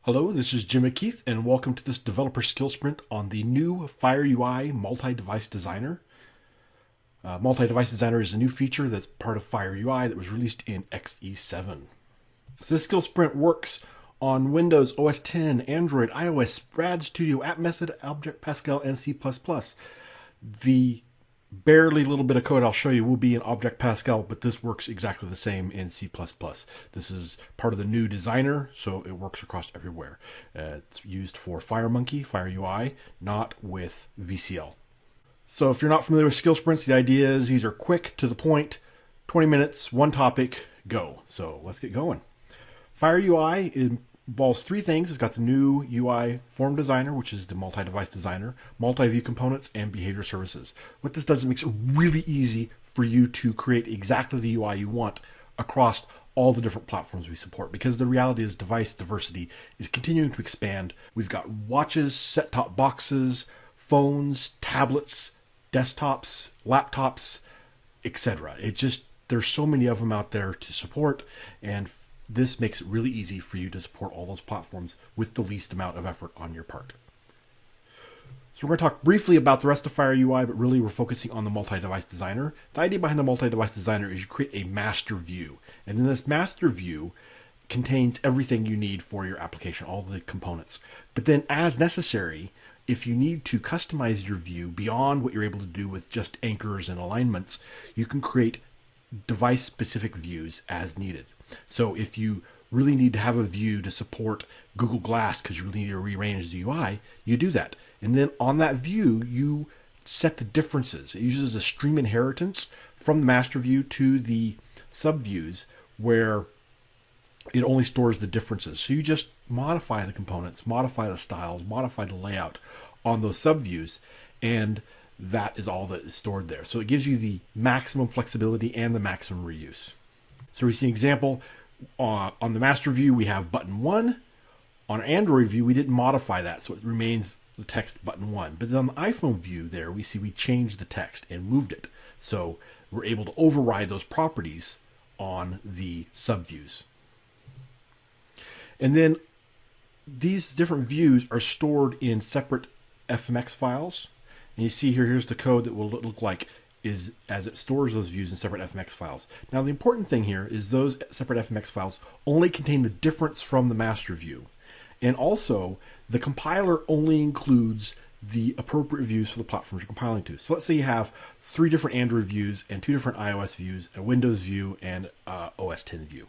Hello, this is Jim McKeeth, and welcome to this developer skill sprint on the new FireUI multi-device designer. Multi-device designer is a new feature that's part of FireUI that was released in XE7. So this skill sprint works on Windows, OS X, Android, iOS, Rad Studio, App Method, Object Pascal, and C++. The barely little bit of code I'll show you will be in Object Pascal, but this works exactly the same in C++. This is part of the new designer, so it works across everywhere. It's used for FireMonkey, FireUI, not with VCL. So if you're not familiar with skill sprints, the idea is these are quick, to the point, 20 minutes, one topic, go. So let's get going. FireUI involves three things. It's got the new UI form designer, which is the multi-device designer, multi-view components, and behavior services. What this does is it makes it really easy for you to create exactly the UI you want across all the different platforms we support, because the reality is device diversity is continuing to expand. We've got watches, set-top boxes, phones, tablets, desktops, laptops, etc. There's so many of them out there to support, and this makes it really easy for you to support all those platforms with the least amount of effort on your part. So we're going to talk briefly about the rest of FireUI, but really we're focusing on the multi-device designer. The idea behind the multi-device designer is you create a master view, and then this master view contains everything you need for your application, all the components. But then as necessary, if you need to customize your view beyond what you're able to do with just anchors and alignments, you can create device-specific views as needed. So if you really need to have a view to support Google Glass because you really need to rearrange the UI, you do that. And then on that view, you set the differences. It uses a stream inheritance from the master view to the subviews where it only stores the differences. So you just modify the components, modify the styles, modify the layout on those subviews, and that is all that is stored there. So it gives you the maximum flexibility and the maximum reuse. So we see an example on the master view. We have button 1. On our Android view, we didn't modify that, so it remains the text button 1. But then on the iPhone view there, we see we changed the text and moved it. So we're able to override those properties on the subviews. And then these different views are stored in separate FMX files. And you see here's the code that will look like is as it stores those views in separate FMX files. Now the important thing here is those separate FMX files only contain the difference from the master view. And also the compiler only includes the appropriate views for the platforms you're compiling to. So let's say you have 3 different Android views and 2 different iOS views, a Windows view and OS X view.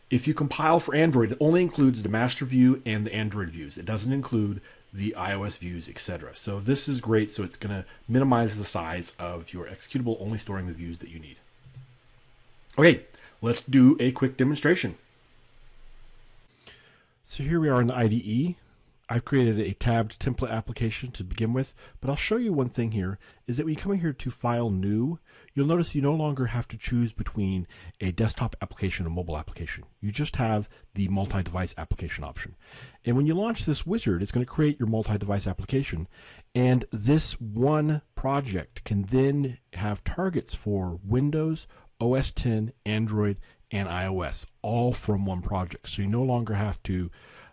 If you compile for Android, it only includes the master view and the Android views. It doesn't include the iOS views, etc. So this is great. So it's going to minimize the size of your executable, only storing the views that you need. Okay, let's do a quick demonstration. So here we are in the IDE. I've created a tabbed template application to begin with, but I'll show you one thing here is that when you come in here to File New, you'll notice you no longer have to choose between a desktop application and a mobile application. You just have the multi-device application option. And when you launch this wizard, it's going to create your multi-device application, and this one project can then have targets for Windows, OS X, Android, and iOS, all from one project. So you no longer have to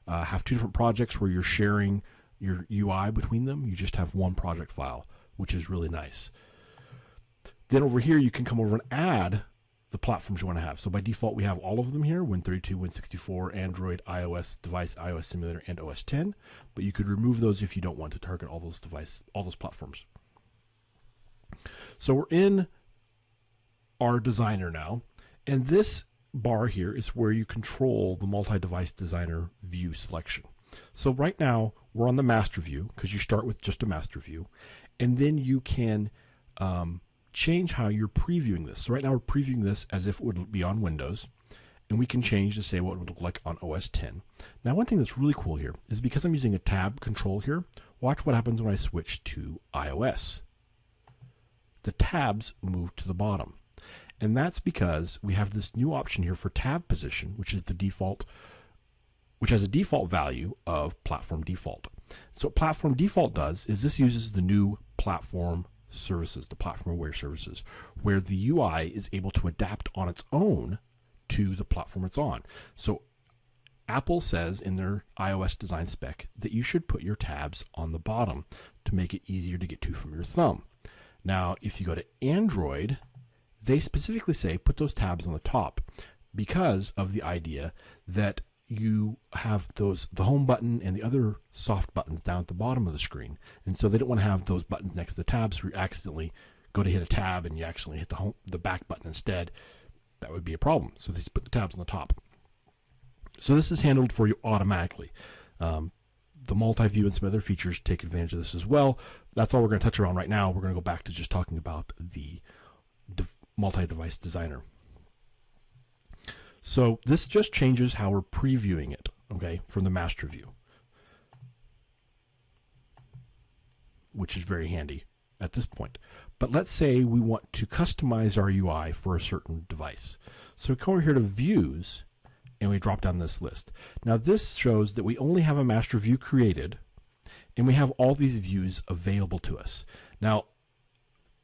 have 2 different projects where you're sharing your UI between them. You just have one project file, which is really nice. Then over here, you can come over and add the platforms you want to have. So by default, we have all of them here: Win32, Win64, Android, iOS, Device, iOS Simulator, and OS X. But you could remove those if you don't want to target all those platforms. So we're in our designer now, and this bar here is where you control the multi-device designer view selection. So right now we're on the master view because you start with just a master view, and then you can change how you're previewing this. So right now we're previewing this as if it would be on Windows, and we can change to say what it would look like on OS X. Now one thing that's really cool here is because I'm using a tab control here, watch what happens when I switch to iOS. The tabs move to the bottom. And that's because we have this new option here for tab position, which is the default, which has a default value of platform default. So what platform default does is this uses the new platform services, the platform aware services, where the UI is able to adapt on its own to the platform it's on. So Apple says in their iOS design spec that you should put your tabs on the bottom to make it easier to get to from your thumb. Now, if you go to Android, they specifically say put those tabs on the top because of the idea that you have the home button and the other soft buttons down at the bottom of the screen. And so they don't want to have those buttons next to the tabs where you accidentally go to hit a tab and you actually hit the back button instead. That would be a problem. So they just put the tabs on the top. So this is handled for you automatically. The multi-view and some other features take advantage of this as well. That's all we're going to touch on right now. We're going to go back to just talking about the multi-device designer. So this just changes how we're previewing it, okay, from the master view, which is very handy at this point. But let's say we want to customize our UI for a certain device. So we come over here to Views, and we drop down this list. Now this shows that we only have a master view created, and we have all these views available to us. Now,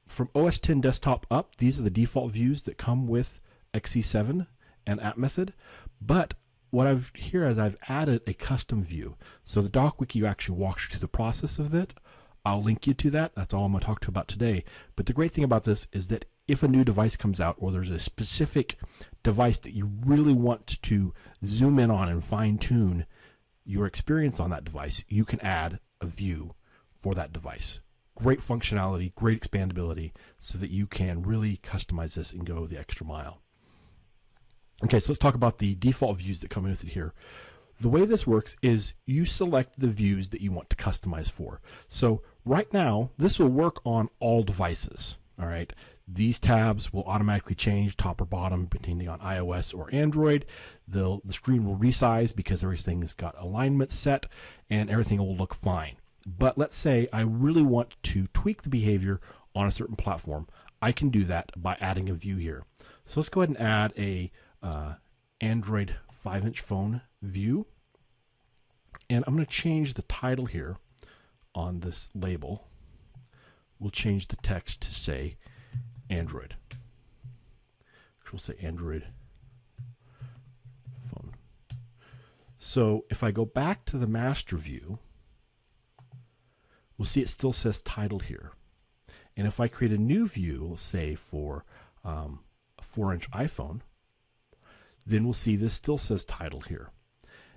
from OS X desktop up, these are the default views that come with XE7 and App Method. But what I've here is I've added a custom view. So the doc wiki actually walks you through the process of it. I'll link you to that. That's all I'm going to talk to you about today. But the great thing about this is that if a new device comes out, or there's a specific device that you really want to zoom in on and fine-tune your experience on that device, you can add a view for that device. Great functionality, great expandability, so that you can really customize this and go the extra mile. Okay, so let's talk about the default views that come in with it here. The way this works is you select the views that you want to customize for. So right now, this will work on all devices, all right? These tabs will automatically change top or bottom depending on iOS or Android. The screen will resize because everything's got alignment set and everything will look fine. But let's say I really want to tweak the behavior on a certain platform. I can do that by adding a view here. So let's go ahead and add a Android 5-inch phone view. And I'm going to change the title here on this label. We'll change the text to say Android. We'll say Android phone. So if I go back to the master view, we'll see it still says title here. And if I create a new view, we'll say for a 4-inch iPhone, then we'll see this still says title here.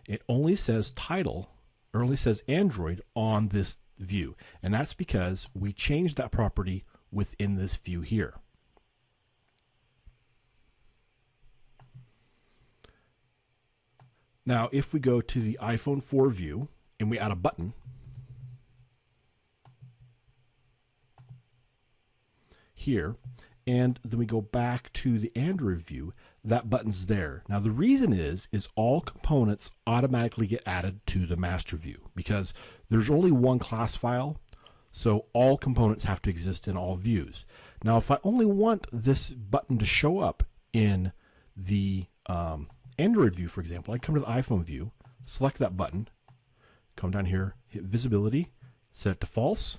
It only says title, or only says Android on this view. And that's because we changed that property within this view here. Now, if we go to the iPhone 4 view and we add a button here, and then we go back to the Android view, that button's there. Now the reason is all components automatically get added to the master view because there's only one class file, so all components have to exist in all views. Now if I only want this button to show up in the Android view, for example, I come to the iPhone view, select that button, come down here, hit visibility, set it to false,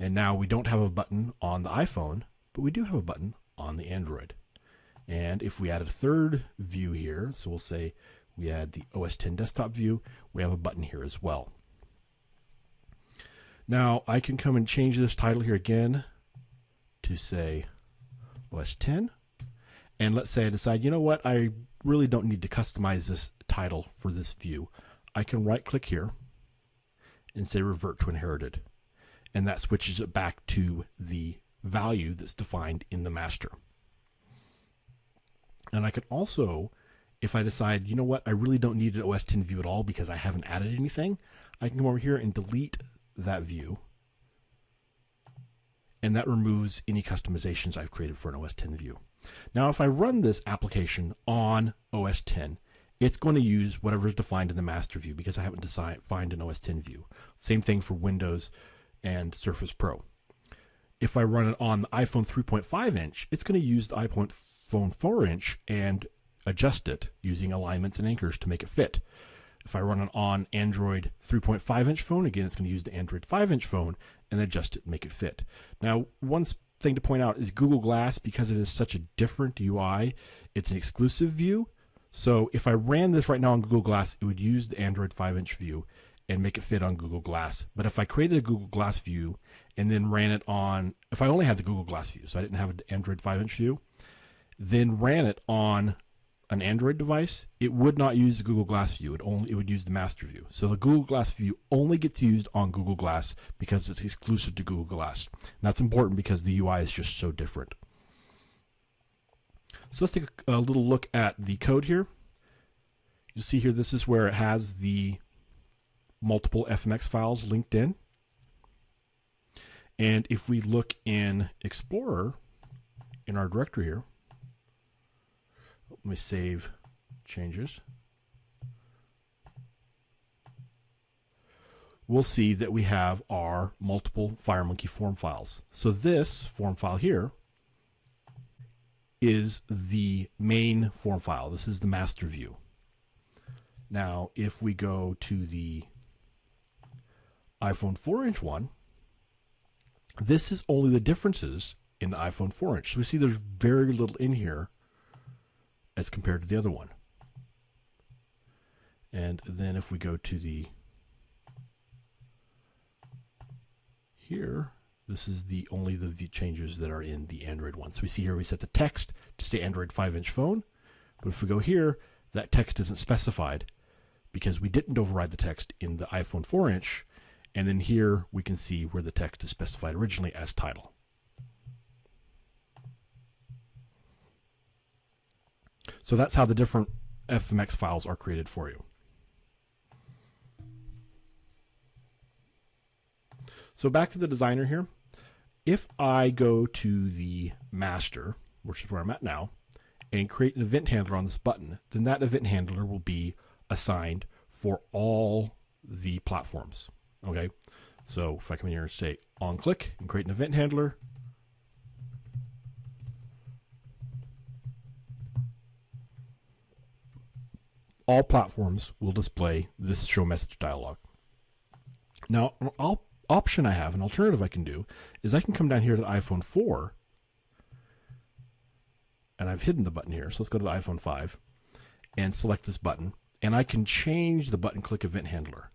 and now we don't have a button on the iPhone, but we do have a button on the Android. And if we add a third view here, so we'll say we add the OS X desktop view, we have a button here as well. Now I can come and change this title here again to say OS X. And let's say I decide, you know what, I really don't need to customize this title for this view. I can right click here and say revert to inherited. And that switches it back to the value that's defined in the master. And I can also, if I decide, you know what, I really don't need an OS X view at all because I haven't added anything, I can come over here and delete that view. And that removes any customizations I've created for an OS X view. Now, if I run this application on OS X, it's going to use whatever's defined in the master view because I haven't defined an OS X view. Same thing for Windows and Surface Pro. If I run it on the iPhone 3.5 inch, it's going to use the iPhone 4-inch and adjust it using alignments and anchors to make it fit. If I run it on Android 3.5 inch phone, again, it's going to use the Android 5-inch phone and adjust it and make it fit. Now, one thing to point out is Google Glass, because it is such a different UI, it's an exclusive view. So if I ran this right now on Google Glass, it would use the Android 5-inch view and make it fit on Google Glass. But if I created a Google Glass view and then ran it on, if I only had the Google Glass view, so I didn't have an Android 5-inch view, then ran it on an Android device, it would not use the Google Glass view. It would use the master view. So the Google Glass view only gets used on Google Glass because it's exclusive to Google Glass. And that's important because the UI is just so different. So let's take a little look at the code here. You'll see here, this is where it has the multiple FMX files linked in. And if we look in Explorer, in our directory here, let me save changes. We'll see that we have our multiple FireMonkey form files. So this form file here is the main form file. This is the master view. Now, if we go to the iPhone 4-inch one, this is only the differences in the iPhone 4-inch. So we see there's very little in here as compared to the other one. And then if we go to the here, this is only the changes that are in the Android one. So we see here we set the text to say Android 5-inch phone, but if we go here, that text isn't specified because we didn't override the text in the iPhone 4-inch, and then here we can see where the text is specified originally as title. So that's how the different FMX files are created for you. So back to the designer here. If I go to the master, which is where I'm at now, and create an event handler on this button, then that event handler will be assigned for all the platforms. Okay, so if I come in here and say on click and create an event handler, all platforms will display this show message dialog. Now, an option I have, an alternative I can do, is I can come down here to the iPhone 4, and I've hidden the button here, so let's go to the iPhone 5, and select this button, and I can change the button click event handler,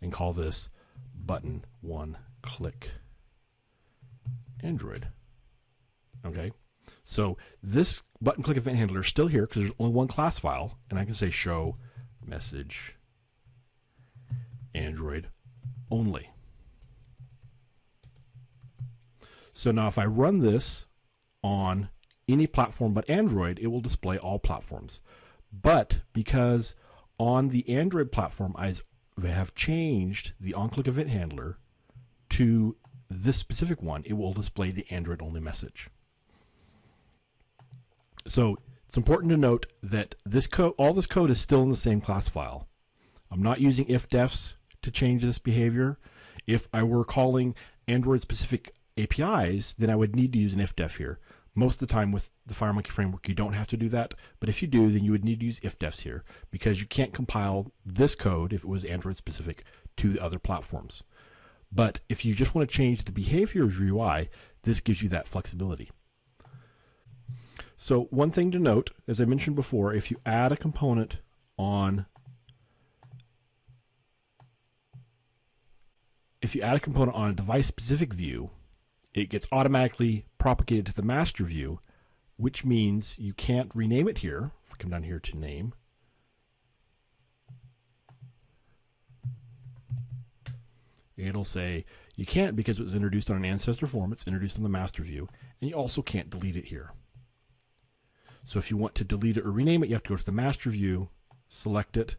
and call this button one click Android. Okay, so this button click event handler is still here because there's only one class file, and I can say show message Android only. So now if I run this on any platform but Android, it will display all platforms. But because on the Android platform I have changed the on-click event handler to this specific one, it will display the Android only message. So it's important to note that this code, all this code is still in the same class file. I'm not using ifdefs to change this behavior. If I were calling Android specific APIs, then I would need to use an ifdef here. Most of the time with the FireMonkey framework, you don't have to do that. But if you do, then you would need to use ifdefs here because you can't compile this code if it was Android specific to the other platforms. But if you just want to change the behavior of your UI, this gives you that flexibility. So one thing to note, as I mentioned before, if you add a component on a device-specific view, it gets automatically propagated to the master view, which means you can't rename it here. If we come down here to name, it'll say you can't because it was introduced on an ancestor form, it's introduced in the master view, and you also can't delete it here. So if you want to delete it or rename it, you have to go to the master view, select it,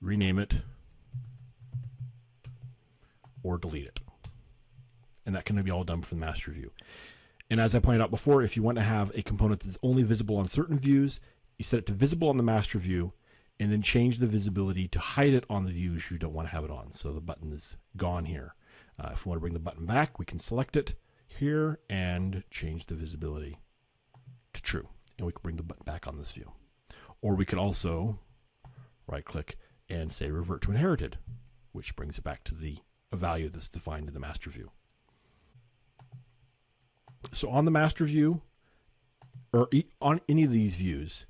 rename it, or delete it. And that can be all done from the master view. And as I pointed out before, if you want to have a component that's only visible on certain views, you set it to visible on the master view, and then change the visibility to hide it on the views you don't want to have it on. So the button is gone here. If we want to bring the button back, we can select it here and change the visibility to true. And we can bring the button back on this view. Or we can also right-click and say revert to inherited, which brings it back to the value that's defined in the master view. So on the master view, or on any of these views,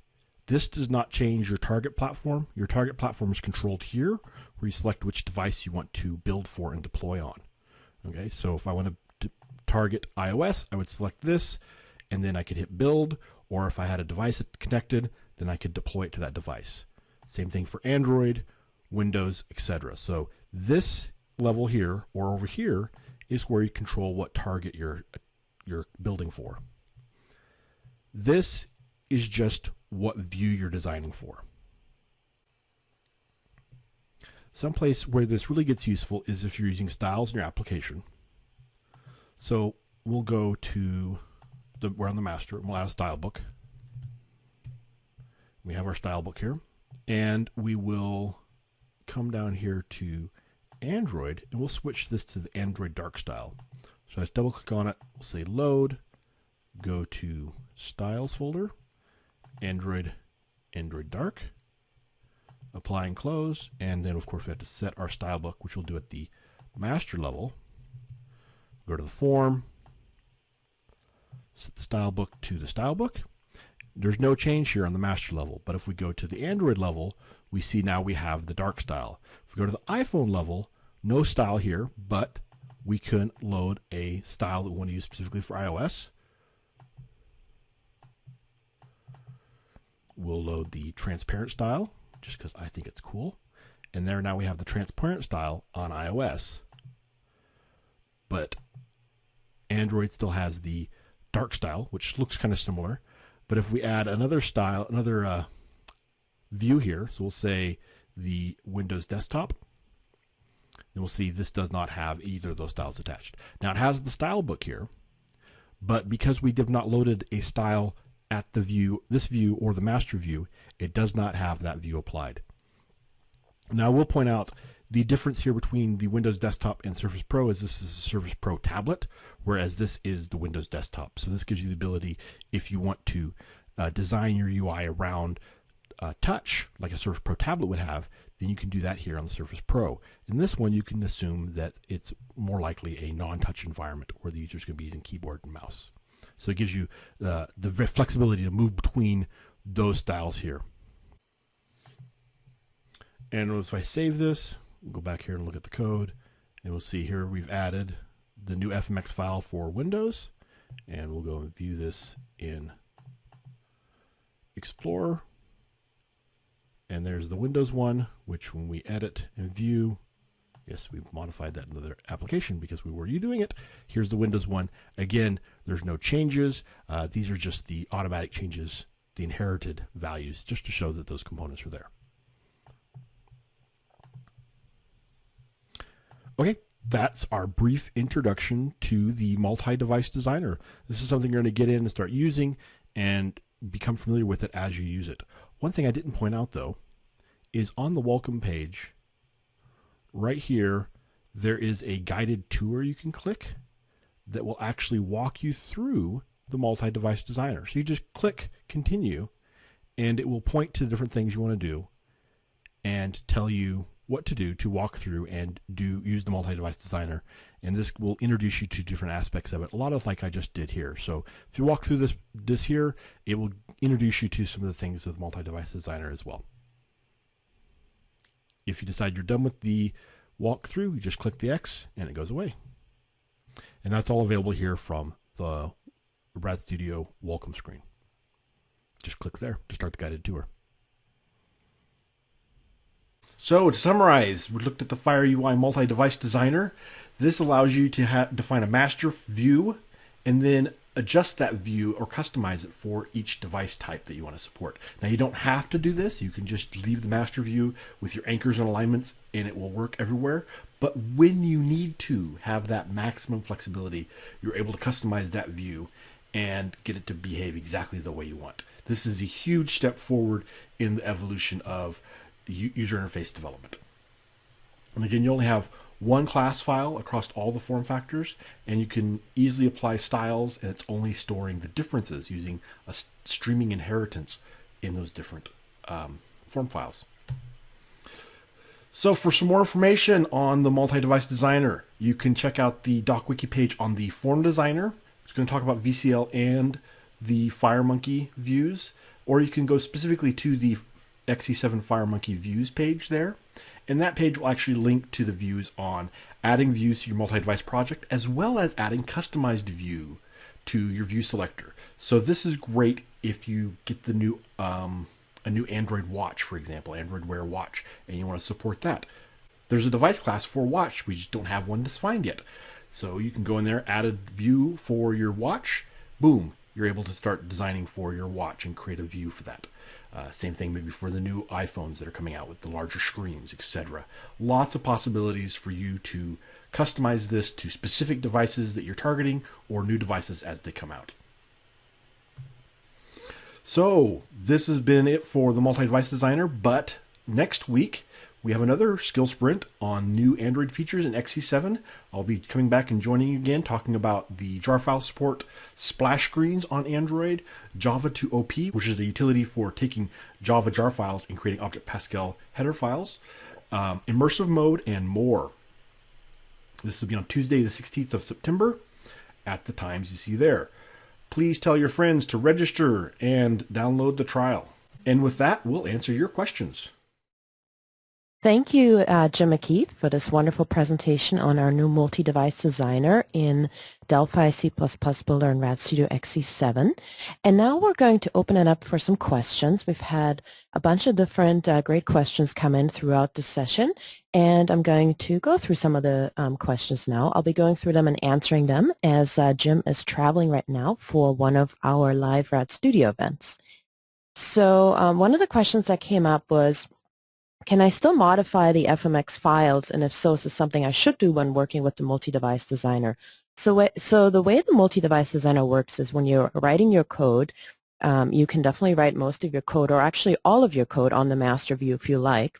This does not change your target platform. Your target platform is controlled here, where you select which device you want to build for and deploy on. Okay, so if I want to target iOS, I would select this, and then I could hit build, or if I had a device connected, then I could deploy it to that device. Same thing for Android, Windows, etc. So this level here, or over here, is where you control what target you're building for. This is just what view you're designing for. Someplace where this really gets useful is if you're using styles in your application. So we'll go to we're on the master, and we'll add a style book. We have our style book here, and we will come down here to Android, and we'll switch this to the Android dark style. So I just double click on it, we'll say load, go to styles folder, Android dark, apply and close, and then of course we have to set our style book, which we'll do at the master level. Go to the form, set the style book to the style book. There's no change here on the master level, but if we go to the Android level, we see now we have the dark style. If we go to the iPhone level, no style here, but we can load a style that we want to use specifically for iOS. We'll load the transparent style, just because I think it's cool. And there now we have the transparent style on iOS. But Android still has the dark style, which looks kind of similar. But if we add another style, another view here, so we'll say the Windows desktop, then we'll see this does not have either of those styles attached. Now it has the style book here, but because we have not loaded a style at the view, this view or the master view, it does not have that view applied. Now we'll point out the difference here between the Windows Desktop and Surface Pro is this is a Surface Pro tablet, whereas this is the Windows Desktop. So this gives you the ability, if you want to design your UI around touch, like a Surface Pro tablet would have, then you can do that here on the Surface Pro. In this one, you can assume that it's more likely a non-touch environment where the user is going to be using keyboard and mouse. So it gives you the flexibility to move between those styles here. And if I save this, we'll go back here and look at the code, and we'll see here we've added the new FMX file for Windows, and we'll go and view this in Explorer. And there's the Windows one, which when we edit and view, yes, we've modified that in another application because we were doing it. Here's the Windows one. Again, there's no changes. These are just the automatic changes, the inherited values, just to show that those components are there. Okay, that's our brief introduction to the multi-device designer. This is something you're going to get in and start using and become familiar with it as you use it. One thing I didn't point out, though, is on the welcome page, right here, there is a guided tour you can click that will actually walk you through the multi-device designer. So you just click continue, and it will point to the different things you want to do and tell you what to do to walk through and use the multi-device designer. And this will introduce you to different aspects of it, a lot of like I just did here. So if you walk through this here, it will introduce you to some of the things of the multi-device designer as well. If you decide you're done with the walkthrough, you just click the X and it goes away. And that's all available here from the Brad Studio welcome screen. Just click there to start the guided tour. So to summarize, we looked at the FireUI multi-device designer. This allows you to define a master view and then adjust that view or customize it for each device type that you want to support. Now you don't have to do this. You can just leave the master view with your anchors and alignments and it will work everywhere. But when you need to have that maximum flexibility, you're able to customize that view and get it to behave exactly the way you want. This is a huge step forward in the evolution of user interface development. And again, you only have one class file across all the form factors, and you can easily apply styles, and it's only storing the differences using a streaming inheritance in those different form files. So for some more information on the multi-device designer, you can check out the DocWiki page on the form designer. It's going to talk about VCL and the FireMonkey views. or you can go specifically to the XE7 FireMonkey views page there. And that page will actually link to the views on adding views to your multi-device project, as well as adding customized view to your view selector. So this is great if you get the new a new Android watch, for example, Android Wear watch, and you want to support that. There's a device class for watch. We just don't have one defined yet. So you can go in there, add a view for your watch. Boom, you're able to start designing for your watch and create a view for that. Same thing maybe for the new iPhones that are coming out with the larger screens, etc. Lots of possibilities for you to customize this to specific devices that you're targeting or new devices as they come out. So this has been it for the multi-device designer, but next week we have another skill sprint on new Android features in XE7. I'll be coming back and joining you again, talking about the jar file support, splash screens on Android, Java to OP, which is a utility for taking Java jar files and creating Object Pascal header files, immersive mode, and more. This will be on Tuesday, the 16th of September at the times you see there. Please tell your friends to register and download the trial. And with that, we'll answer your questions. Thank you, Jim McKeeth, for this wonderful presentation on our new multi-device designer in Delphi C++ Builder and Rad Studio XE7. And now we're going to open it up for some questions. We've had a bunch of different great questions come in throughout the session, and I'm going to go through some of the questions now. I'll be going through them and answering them as Jim is traveling right now for one of our live Rad Studio events. So one of the questions that came up was, can I still modify the FMX files, and if so, is this something I should do when working with the multi-device designer? So the way the multi-device designer works is when you're writing your code, you can definitely write most of your code, or actually all of your code, on the master view if you like.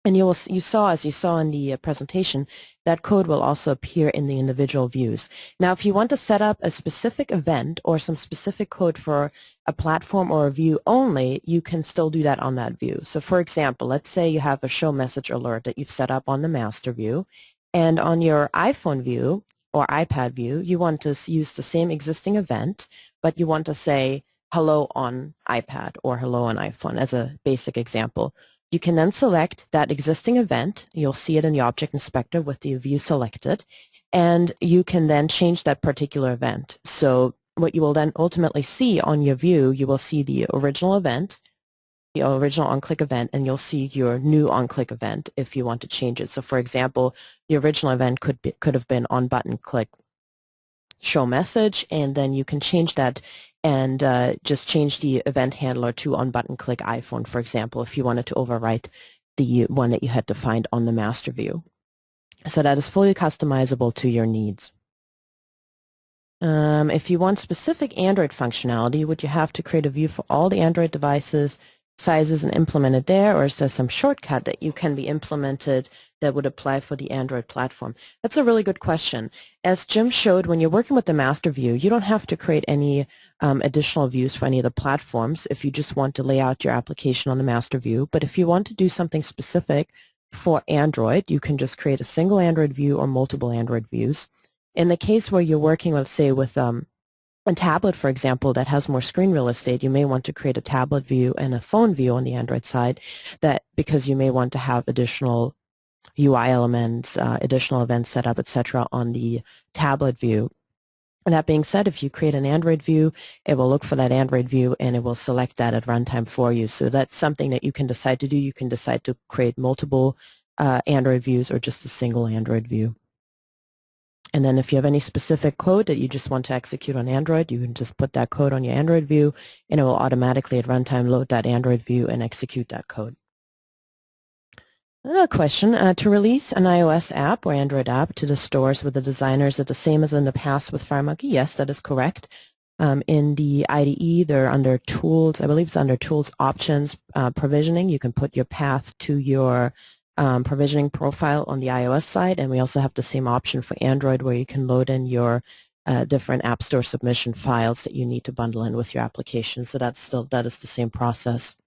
And as you saw in the presentation, that code will also appear in the individual views. Now, if you want to set up a specific event or some specific code for a platform or a view only, you can still do that on that view. So for example, let's say you have a show message alert that you've set up on the master view, and on your iPhone view or iPad view, you want to use the same existing event, but you want to say hello on iPad or hello on iPhone as a basic example. You can then select that existing event. You'll see it in the Object Inspector with the view selected, and you can then change that particular event. So what you will then ultimately see on your view, you will see the original event, the original on-click event, and you'll see your new on-click event if you want to change it. So for example, the original event could have been on button click show message, and then you can change that and just change the event handler to on button click iPhone, for example, if you wanted to overwrite the one that you had defined on the master view. So that is fully customizable to your needs. If you want specific Android functionality, would you have to create a view for all the Android devices, sizes, and implement it there, or is there some shortcut that you can be implemented that would apply for the Android platform? That's a really good question. As Jim showed, when you're working with the master view, you don't have to create any additional views for any of the platforms if you just want to lay out your application on the master view. But if you want to do something specific for Android, you can just create a single Android view or multiple Android views. In the case where you're working, let's say, with a tablet, for example, that has more screen real estate, you may want to create a tablet view and a phone view on the Android side, because you may want to have additional UI elements, additional events set up, etc. on the tablet view. And that being said, if you create an Android view, it will look for that Android view and it will select that at runtime for you. So that's something that you can decide to do. You can decide to create multiple Android views or just a single Android view. And then if you have any specific code that you just want to execute on Android, you can just put that code on your Android view, and it will automatically at runtime load that Android view and execute that code. Another question, to release an iOS app or Android app to the stores with the designers are the same as in the past with FireMonkey? Yes, that is correct. In the IDE, they're under Tools, I believe it's under Tools, Options, Provisioning. You can put your path to your provisioning profile on the iOS side, and we also have the same option for Android where you can load in your different App Store submission files that you need to bundle in with your application. So that is the same process.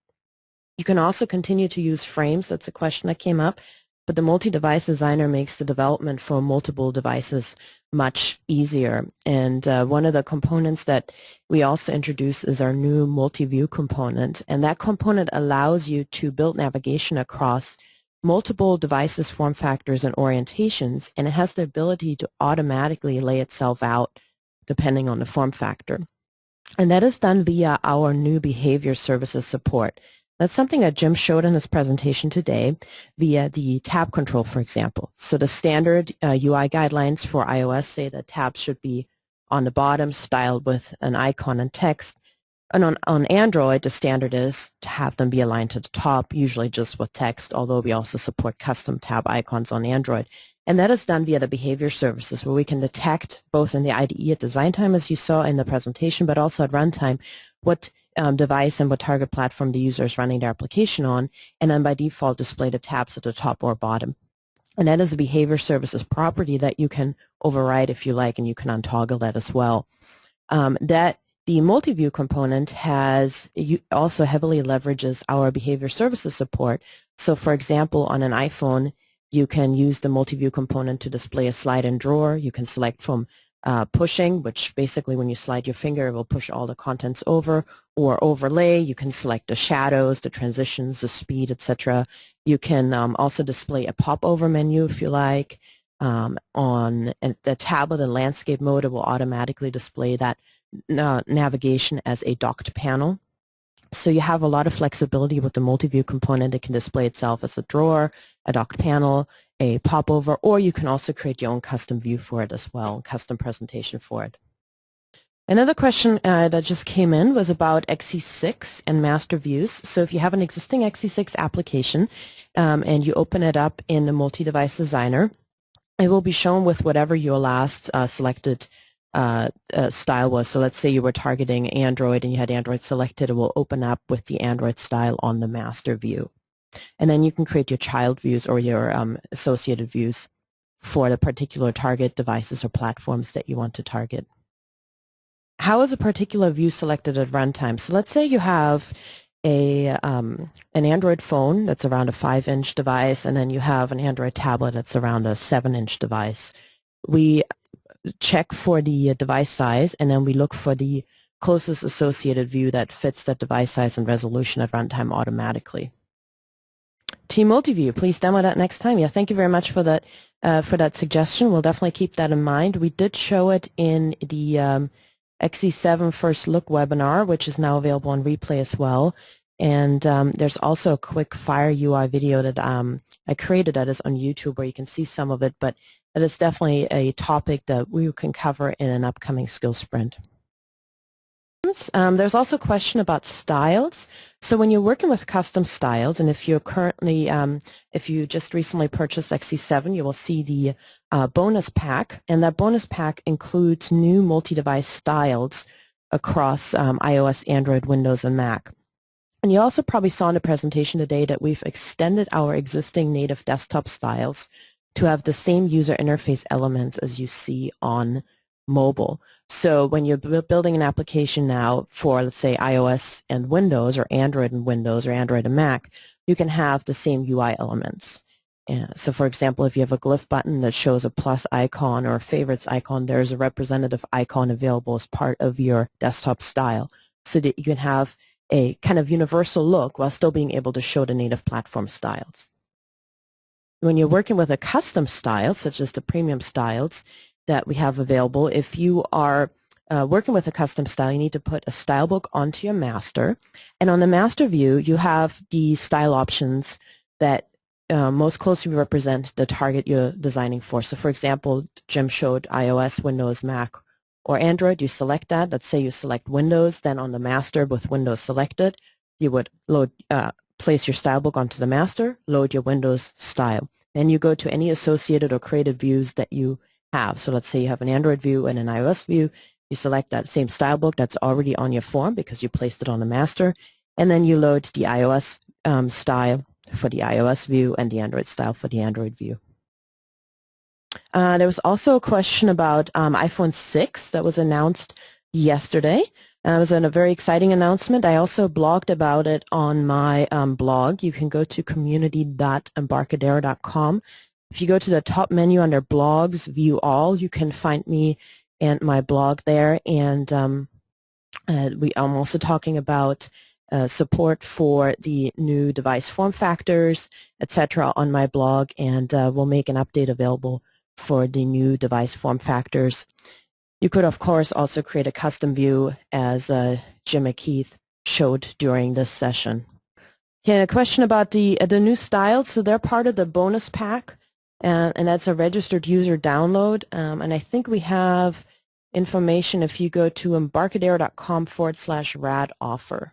You can also continue to use frames. That's a question that came up. but the multi-device designer makes the development for multiple devices much easier. And one of the components that we also introduced is our new multi-view component, and that component allows you to build navigation across multiple devices, form factors, and orientations, and it has the ability to automatically lay itself out depending on the form factor. And that is done via our new behavior services support. That's something that Jim showed in his presentation today via the tab control, for example. So the standard UI guidelines for iOS say that tabs should be on the bottom, styled with an icon and text. And on Android, the standard is to have them be aligned to the top, usually just with text, although we also support custom tab icons on Android. And that is done via the behavior services, where we can detect both in the IDE at design time, as you saw in the presentation, but also at runtime, what device and what target platform the user is running their application on, and then by default display the tabs at the top or bottom. And that is a behavior services property that you can override if you like, and you can untoggle that as well. The multi-view component also heavily leverages our behavior services support. So for example, on an iPhone, you can use the multi-view component to display a slide and drawer. You can select from pushing, which basically when you slide your finger, it will push all the contents over, or overlay. You can select the shadows, the transitions, the speed, etc. You can also display a pop-over menu if you like. On the tablet and landscape mode, it will automatically display that navigation as a docked panel. So you have a lot of flexibility with the multi-view component. It can display itself as a drawer, a docked panel, a popover, or you can also create your own custom view for it as well, custom presentation for it. Another question that just came in was about XE6 and master views. So if you have an existing XE6 application and you open it up in the multi-device designer, it will be shown with whatever your last selected style was. So let's say you were targeting Android and you had Android selected, it will open up with the Android style on the master view. And then you can create your child views or your associated views for the particular target devices or platforms that you want to target. How is a particular view selected at runtime? So let's say you have an Android phone that's around a 5-inch device, and then you have an Android tablet that's around a 7-inch device. We check for the device size, and then we look for the closest associated view that fits that device size and resolution at runtime automatically. Team Multiview, please demo that next time. Yeah, thank you very much for that suggestion. We'll definitely keep that in mind. We did show it in the XE7 First Look webinar, which is now available on replay as well. And there's also a quick FireUI video that I created that is on YouTube where you can see some of it, but it is definitely a topic that we can cover in an upcoming skill sprint. There's also a question about styles. So when you're working with custom styles, and if you're currently, if you just recently purchased XE7, you will see the bonus pack, and that bonus pack includes new multi-device styles across iOS, Android, Windows, and Mac. And you also probably saw in the presentation today that we've extended our existing native desktop styles to have the same user interface elements as you see on mobile. So when you're building an application now for, let's say, iOS and Windows, or Android and Windows, or Android and Mac, you can have the same UI elements. So for example, if you have a glyph button that shows a plus icon or a favorites icon, there's a representative icon available as part of your desktop style, so that you can have a kind of universal look while still being able to show the native platform styles. When you're working with a custom style, such as the premium styles that we have available, if you are working with a custom style, you need to put a style book onto your master. And on the master view, you have the style options that most closely represent the target you're designing for. So for example, Jim showed iOS, Windows, Mac, or Android. You select that. Let's say you select Windows, then on the master with Windows selected, you would place your style book onto the master, load your Windows style. Then you go to any associated or created views that you have. So let's say you have an Android view and an iOS view. You select that same style book that's already on your form because you placed it on the master, and then you load the iOS style for the iOS view and the Android style for the Android view. There was also a question about iPhone 6 that was announced yesterday. It was a very exciting announcement. I also blogged about it on my blog. You can go to community.embarcadero.com. If you go to the top menu under blogs, view all, you can find me and my blog there. And I'm also talking about support for the new device form factors, etc. on my blog, and we'll make an update available for the new device form factors. You could, of course, also create a custom view as Jim McKeeth showed during this session. Okay, a question about the new styles. So they're part of the bonus pack, and that's a registered user download. And I think we have information if you go to embarcadero.com/rad offer.